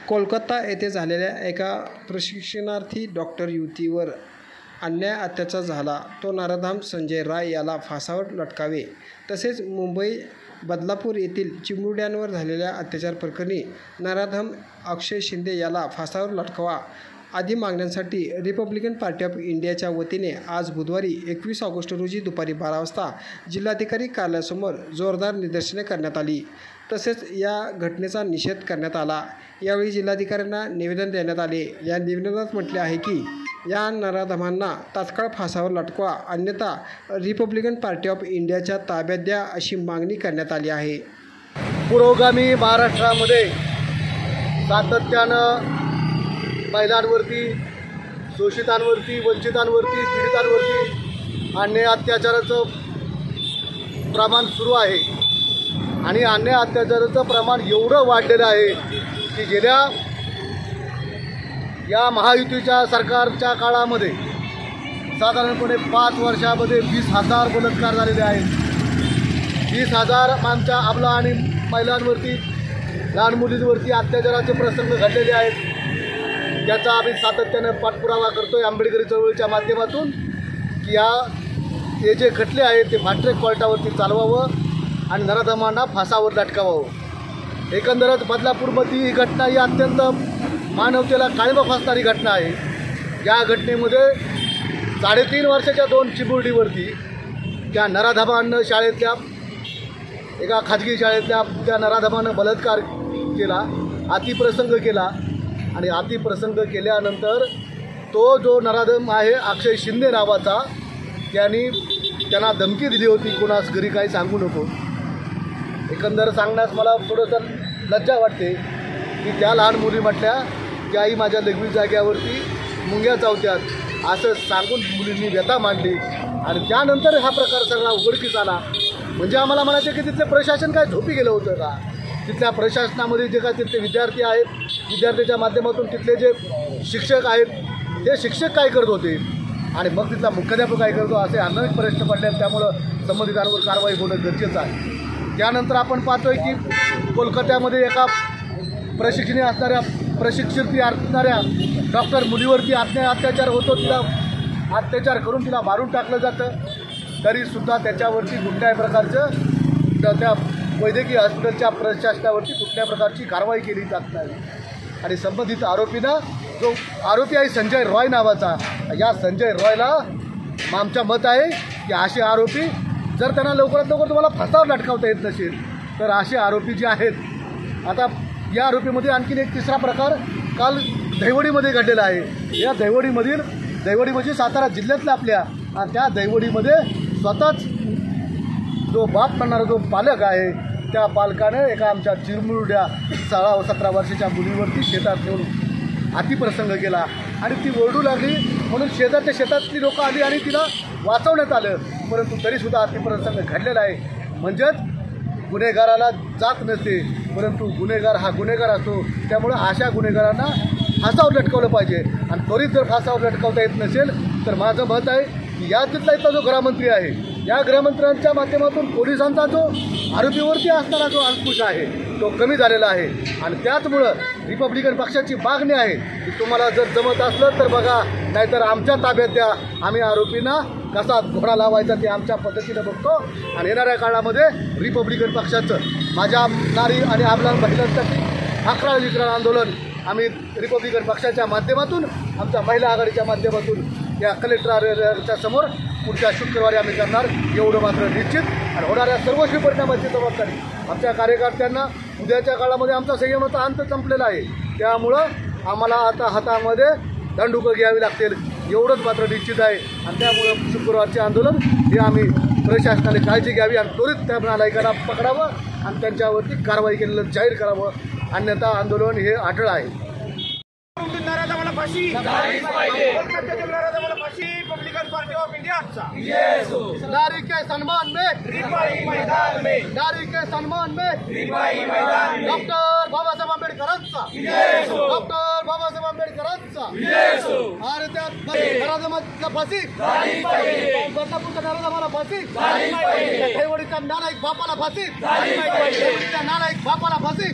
कोलकाता येथे झालेल्या एका प्रशिक्षणार्थी डॉक्टर युवतीवर अन्याय अत्याचार झाला तो नराधम संजय राय याला फासावर लटकावे। तसेच मुंबई बदलापूर येथील चिमुरड्यांवर झालेल्या अत्याचार प्रकरणी नराधम अक्षय शिंदे याला फासावर लटकावा आदी मागण्यांसाठी रिपब्लिकन पार्टी ऑफ इंडियाच्या वतीने आज बुधवारी 21 ऑगस्ट रोजी दुपारी 12 वाजता जिल्हाधिकारी कार्यालयासमोर जोरदार निदर्शने करण्यात आली। तसेच या घटनेचा निषेध करण्यात आला। यावेळी जिल्हाधिकाऱ्यांना निवेदन देण्यात आले। या निवेदनात म्हटले आहे की या नराधमांना तात्काळ फासावर लटकवा, अन्यथा रिपब्लिकन पार्टी ऑफ इंडियाच्या ताब्यात द्या अशी मागणी करण्यात आली आहे। पुरोगामी महाराष्ट्रामध्ये सातत्यानं महिलांवरती, शोषितांवरती, वंचितांवरती, पीडितांवरती अन्याय अत्याचाराचं प्रमाण सुरू आहे आणि अन्याय अत्याचाराचं प्रमाण एवढं वाढलेलं आहे की गेल्या या महायुतीच्या सरकारच्या काळामध्ये साधारणपणे 5 वर्षामध्ये 20,000 बलात्कार झालेले आहेत। 20,000 आमच्या अबला आणि महिलांवरती, लहान मुलींवरती अत्याचाराचे प्रसंग घडलेले आहेत। त्याचा आम्ही सातत्यानं पाठपुरावा करतोय आंबेडकरी चळवळीच्या माध्यमातून की हे जे खटले आहेत ते फास्ट ट्रॅक कोर्टावरती चालवावं आणि नराधमांना फासावर लटकावावं। एकंदरच बदलापूरमधली ही घटना ही अत्यंत मानवतेला काळिमा फासणारी घटना आहे। या घटनेमध्ये 3.5 वर्षाच्या 2 चिमुरडीवरती त्या नराधमानं शाळेतल्या एका खाजगी शाळेतल्या त्या नराधमानं बलात्कार केला, अतिप्रसंग केला आणि अतिप्रसंग केल्यानंतर तो जो नराधम आहे अक्षय शिंदे नावाचा त्यांना धमकी दिली होती, कोणास घरी काही सांगू नको। एकंदर सांगण्यास मला थोडंसं लज्जा वाटते की त्या लहान मुली म्हटल्या की आई माझ्या लघवी जाग्यावरती मुंग्या चावत्यात असं सांगून मुलींनी व्यथा मांडली आणि त्यानंतर हा प्रकार सगळा उघडकीस आला। म्हणजे आम्हाला म्हणायचं की तिथलं प्रशासन काय झोपी गेलं होतं का? तिथल्या प्रशासनामध्ये जे काय तिथले विद्यार्थी आहेत, विद्यार्थ्याच्या माध्यमातून तिथले जे शिक्षक आहेत ते शिक्षक काय करत होते आणि मग तिथला मुख्याध्यापक काय करतो असे अनेक प्रश्न पडले। त्यामुळं संबंधितांवर कारवाई होणं गरजेचं आहे। त्यानंतर आपण पाहतोय की कोलकात्यामध्ये एका प्रशिक्षित असणाऱ्या डॉक्टर मुलीवरती अत्याचार होतो, तिला अत्याचार करून तिला मारून टाकलं जातं, तरीसुद्धा त्याच्यावरती कुठल्याही प्रकारचं त्या वैद्यकीय हॉस्पिटलच्या प्रशासनावरती कुठल्याही प्रकारची कारवाई केली जात नाही। आणि संबंधित आरोपीनं जो आरोपी आहे संजय रॉय नावाचा, या संजय रॉयला आमचं मत आहे की असे आरोपी जर त्यांना लवकरात लवकर तुम्हाला फासावर लटकावता येत नसेल तर असे आरोपी जे आहेत, आता या आरोपीमध्ये आणखीन एक तिसरा प्रकार काल दहिवडीमध्ये घडलेला आहे। या दहिवडी म्हणजे सातारा जिल्ह्यातल्या आपल्या, आणि त्या दहिवडीमध्ये स्वतःच जो बाप म्हणणारा जो पालक आहे त्या पालकाने एका आमच्या चिमुरड्या 16-17 वर्षाच्या मुलीवरती शेतात नेऊन अतिप्रसंग केला आणि ती ओरडू लागली म्हणून शेतातली लोकं आली आणि तिला वाचवण्यात आलं, परंतु तरीसुद्धा अतिप्रसंग घडलेला आहे। म्हणजेच गुन्हेगाराला जात नसते, परंतु गुन्हेगार हा गुन्हेगार असतो। त्यामुळं अशा गुन्हेगारांना फासावर लटकवलं पाहिजे आणि त्वरित जर फासावर लटकवता येत नसेल तर माझं मत आहे की या तिथला इथला जो गृहमंत्री आहे, या गृहमंत्र्यांच्या माध्यमातून पोलिसांचा जो आरोपीवरती असणारा जो अंकुश आहे तो कमी झालेला आहे आणि त्याचमुळं रिपब्लिकन पक्षाची मागणी आहे की तुम्हाला जर जमत असलं तर बघा, नाहीतर आमच्या ताब्यात द्या, आम्ही आरोपींना कसा घोडा लावायचा ते आमच्या पद्धतीनं बघतो आणि येणाऱ्या काळामध्ये रिपब्लिकन पक्षाचं माझ्या नारी आणि आपल्या महिलांसाठी 11 विक्रांत आंदोलन आम्ही रिपब्लिकन पक्षाच्या माध्यमातून, आमच्या महिला आघाडीच्या माध्यमातून या कलेक्टरच्या समोर पुढच्या शुक्रवारी आम्ही करणार, एवढं मात्र निश्चित। आणि होणाऱ्या सर्वस्वी परिणामाची जबाबदारी आमच्या कार्यकर्त्यांना, उद्याच्या काळामध्ये आमचा संयमाचा अंत संपलेला आहे, त्यामुळं आम्हाला आता हातामध्ये दंडुकं घ्यावी लागतील एवढंच मात्र निश्चित आहे। आणि त्यामुळं शुक्रवारचे आंदोलन हे आम्ही प्रशासनाने काळजी घ्यावी आणि त्वरित त्या नालायकांना पकडावं आणि त्यांच्यावरती कारवाई केलेलं जाहीर करावं, अन्यथा आंदोलन हे अटळ आहे। नराधमाला फाशी कोलकात्यातील नराधमाला फाशी रिपब्लिकन पार्टी ऑफ इंडिया। नारी के सम्मान में रिपाई मैदान में, नारी के सम्मान में रिपाई मैदान में डॉक्टर बाबासाहेब आंबेडकरांचा, डॉक्टर बाबासाहेब आंबेडकरांचा आणि त्या नराधमाला फाशी, बदलापूरच्या नराधमाला फाशी, दहिवडीच्या नालायक बापाला फाशी, दहिवडीच्या नालायक बापाला फाशी।